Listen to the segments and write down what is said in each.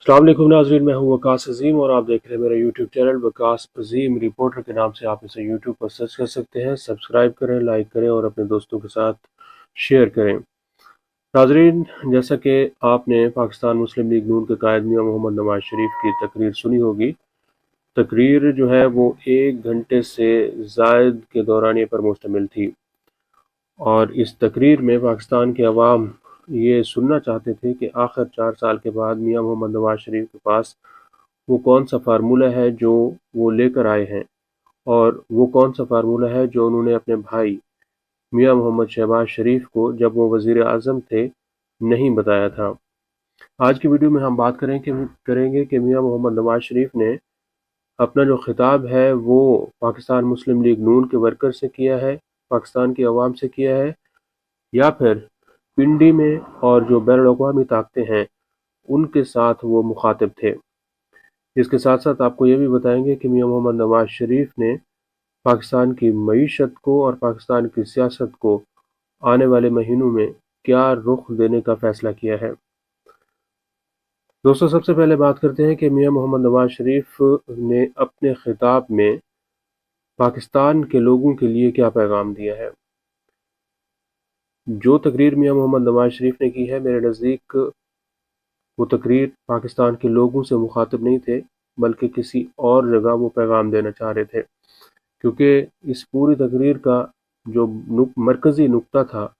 अस्सलाम वालेकुम नाज़रीन, मैं हूं वकास अजीम और आप देख रहे हैं मेरा यूट्यूब चैनल वकास अजीम रिपोर्टर के नाम से। आप इसे यूट्यूब पर सर्च कर सकते हैं। सब्सक्राइब करें, लाइक करें और अपने दोस्तों के साथ शेयर करें। नाज़रीन, जैसा कि आपने पाकिस्तान मुस्लिम लीग नून के कायद मियां मोहम्मद नवाज शरीफ की तकरीर सुनी होगी। तकरीर जो है वो 1 घंटे से ज़ायद के दौरानिए पर मुश्तमिल थी और इस तकरीर में पाकिस्तान के अवाम ये सुनना चाहते थे कि आखिर 4 साल के बाद मियां मोहम्मद नवाज शरीफ के पास वो कौन सा फार्मूला है जो वो लेकर आए हैं और वो कौन सा फार्मूला है जो उन्होंने अपने भाई मियां मोहम्मद शहबाज शरीफ को जब वो वजीर आज़म थे नहीं बताया था। आज की वीडियो में हम बात करेंगे कि मियां मोहम्मद नवाज शरीफ ने अपना जो खिताब है वो पाकिस्तान मुस्लिम लीग नून के वर्कर से किया है, पाकिस्तान की आवाम से किया है, या फिर पिंडी में और जो बैनुल अक़वामी ताकतें हैं उनके साथ वो मुखातिब थे। इसके साथ साथ आपको ये भी बताएंगे कि मियां मोहम्मद नवाज शरीफ ने पाकिस्तान की मईशत को और पाकिस्तान की सियासत को आने वाले महीनों में क्या रुख देने का फैसला किया है। दोस्तों, सबसे पहले बात करते हैं कि मियां मोहम्मद नवाज शरीफ ने अपने खिताब में पाकिस्तान के लोगों के लिए क्या पैगाम दिया है। जो तकरीर मियां मोहम्मद नवाज शरीफ ने की है, मेरे नज़दीक वो तकरीर पाकिस्तान के लोगों से मुखातिब नहीं थे, बल्कि किसी और जगह वो पैगाम देना चाह रहे थे। क्योंकि इस पूरी तकरीर का जो मरकज़ी नुक्ता था,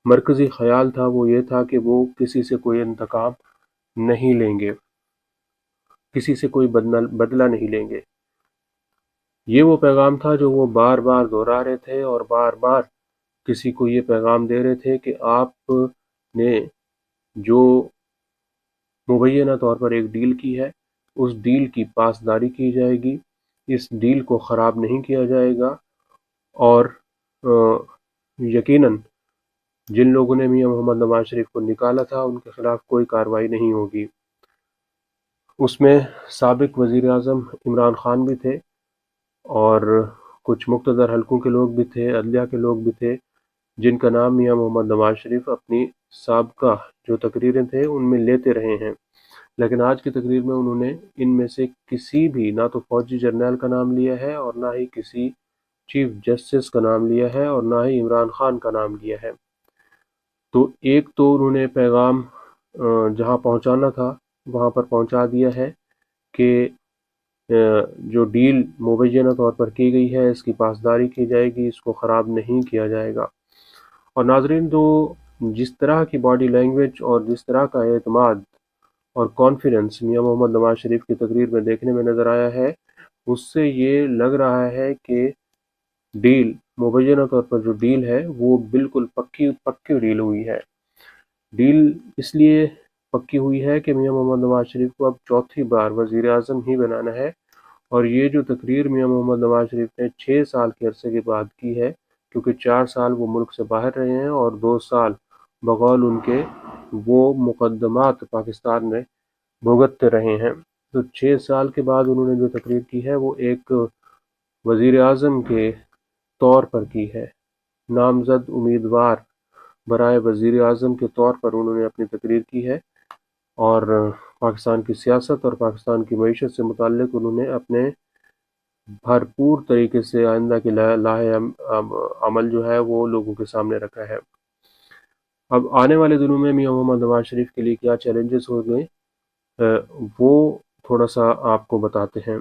मरकज़ी ख़याल था, वो ये था कि वो किसी से कोई इंतकाम नहीं लेंगे, किसी से कोई बदला नहीं लेंगे। ये वो पैगाम था जो वो बार बार दोहरा रहे थे और बार बार किसी को ये पैगाम दे रहे थे कि आपने जो मुबैना तौर पर एक डील की है, उस डील की पासदारी की जाएगी, इस डील को ख़राब नहीं किया जाएगा और यकीनन जिन लोगों ने मियां मोहम्मद नवाज शरीफ को निकाला था उनके खिलाफ कोई कार्रवाई नहीं होगी। उसमें साबिक वज़ीर आज़म इमरान खान भी थे और कुछ मुक़्तदर हलकों के लोग भी थे, अदलिया के लोग भी थे, जिनका नाम मियां मोहम्मद नवाज शरीफ अपनी साबका जो तकरीरें थे उनमें लेते रहे हैं। लेकिन आज की तकरीर में उन्होंने इनमें से किसी भी, ना तो फौजी जर्नैल का नाम लिया है और ना ही किसी चीफ जस्टिस का नाम लिया है और ना ही इमरान खान का नाम लिया है। तो एक तो उन्होंने पैगाम जहां पहुंचाना था वहां पर पहुंचा दिया है कि जो डील मुबैना तौर पर की गई है इसकी पासदारी की जाएगी, इसको ख़राब नहीं किया जाएगा। और नाजरीन, तो जिस तरह की बॉडी लैंग्वेज और जिस तरह का एतमाद और कॉन्फिडेंस मियां मोहम्मद नवाज शरीफ की तकरीर में देखने में नज़र आया है, उससे ये लग रहा है कि डील, मुबैना तौर पर जो डील है वो बिल्कुल पक्की पक्की डील हुई है। डील इसलिए पक्की हुई है कि मियां मोहम्मद नवाज शरीफ को अब चौथी बार वज़ीर आज़म ही बनाना है। और ये जो तकरीर मियां मोहम्मद नवाज शरीफ ने 6 साल के अरसे के बाद की है, क्योंकि 4 साल वो मुल्क से बाहर रहे हैं और 2 साल बगौल उनके वो मुकदमात पाकिस्तान में भुगतते रहे हैं। तो 6 साल के बाद उन्होंने जो तकरीर की है वो एक वज़ीर आज़म के तौर पर की है, नामज़द उम्मीदवार बराए वज़ीर आज़म के तौर पर उन्होंने अपनी तकरीर की है और पाकिस्तान की सियासत और पाकिस्तान की मईशत से मुताल्लिक़ उन्होंने अपने भरपूर तरीके से आइंदा की लाहे अमल जो है वो लोगों के सामने रखा है। अब आने वाले दिनों में मियां मोहम्मद नवाज शरीफ के लिए क्या चैलेंजेस होंगे, वो थोड़ा सा आपको बताते हैं।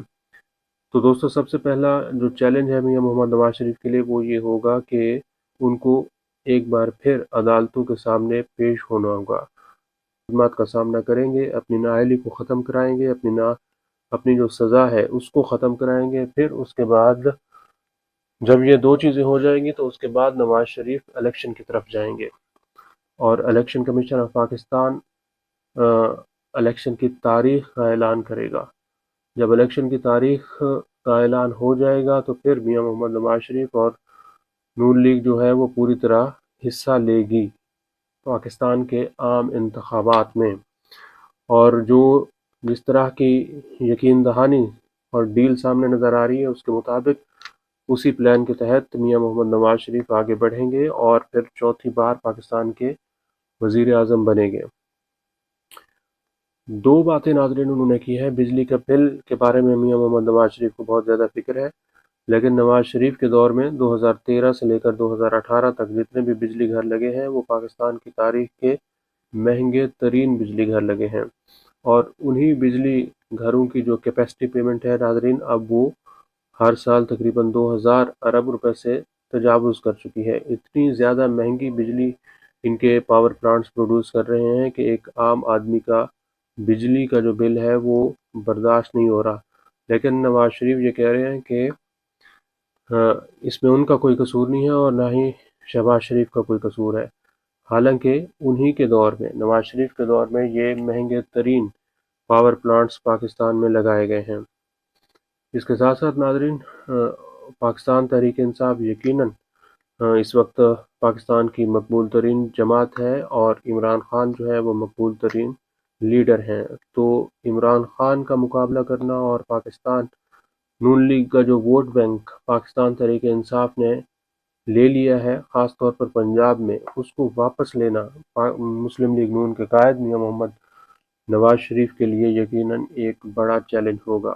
तो दोस्तों, सबसे पहला जो चैलेंज है मियां मोहम्मद नवाज शरीफ के लिए वो ये होगा कि उनको एक बार फिर अदालतों के सामने पेश होना होगा। मुकदमात का सामना करेंगे, अपनी नाअहली को ख़त्म कराएंगे, अपनी जो सज़ा है उसको ख़त्म कराएंगे। फिर उसके बाद जब ये दो चीज़ें हो जाएंगी तो उसके बाद नवाज शरीफ इलेक्शन की तरफ जाएंगे और election commission of Pakistan election की तारीख का ऐलान करेगा। जब इलेक्शन की तारीख का ऐलान हो जाएगा तो फिर मियां मोहम्मद नवाज शरीफ और नून लीग जो है वो पूरी तरह हिस्सा लेगी पाकिस्तान के आम इंतखाबात में। और जो जिस तरह की यकीन दहानी और डील सामने नज़र आ रही है उसके मुताबिक उसी प्लान के तहत मियां मोहम्मद नवाज शरीफ आगे बढ़ेंगे और फिर चौथी बार पाकिस्तान के वज़ीर आज़म बनेंगे। دو باتیں ناظرین انہوں نے کی ہے۔ بجلی کے بل کے بارے میں میاں محمد نواز شریف کو بہت زیادہ فکر ہے، لیکن نواز شریف کے دور میں 2013 سے لے کر 2018 تک جتنے بھی بجلی گھر لگے ہیں وہ پاکستان کی تاریخ کے مہنگے ترین بجلی گھر لگے ہیں، اور انہی بجلی گھروں کی جو کیپیسٹی پیمنٹ ہے ناظرین، اب وہ ہر سال تقریباً 2000 ارب روپے سے تجاوز کر چکی ہے۔ اتنی زیادہ مہنگی بجلی ان کے پاور پلانٹس پروڈیوس کر رہے ہیں کہ ایک عام آدمی کا بجلی کا جو بل ہے وہ برداشت نہیں ہو رہا۔ لیکن نواز شریف یہ کہہ رہے ہیں کہ اس میں ان کا کوئی قصور نہیں ہے اور نہ ہی شہباز شریف کا کوئی قصور ہے، حالانکہ انہی کے دور میں، نواز شریف کے دور میں، یہ مہنگے ترین پاور پلانٹس پاکستان میں لگائے گئے ہیں۔ اس کے ساتھ ساتھ ناظرین، پاکستان تحریک انصاف یقیناً اس وقت پاکستان کی مقبول ترین جماعت ہے، اور عمران خان جو ہے وہ مقبول ترین لیڈر ہیں۔ تو عمران خان کا مقابلہ کرنا اور پاکستان نون لیگ کا جو ووٹ بینک پاکستان تحریک انصاف نے لے لیا ہے، خاص طور پر پنجاب میں، اس کو واپس لینا مسلم لیگ نون کے قائد میاں محمد نواز شریف کے لیے یقیناً ایک بڑا چیلنج ہوگا۔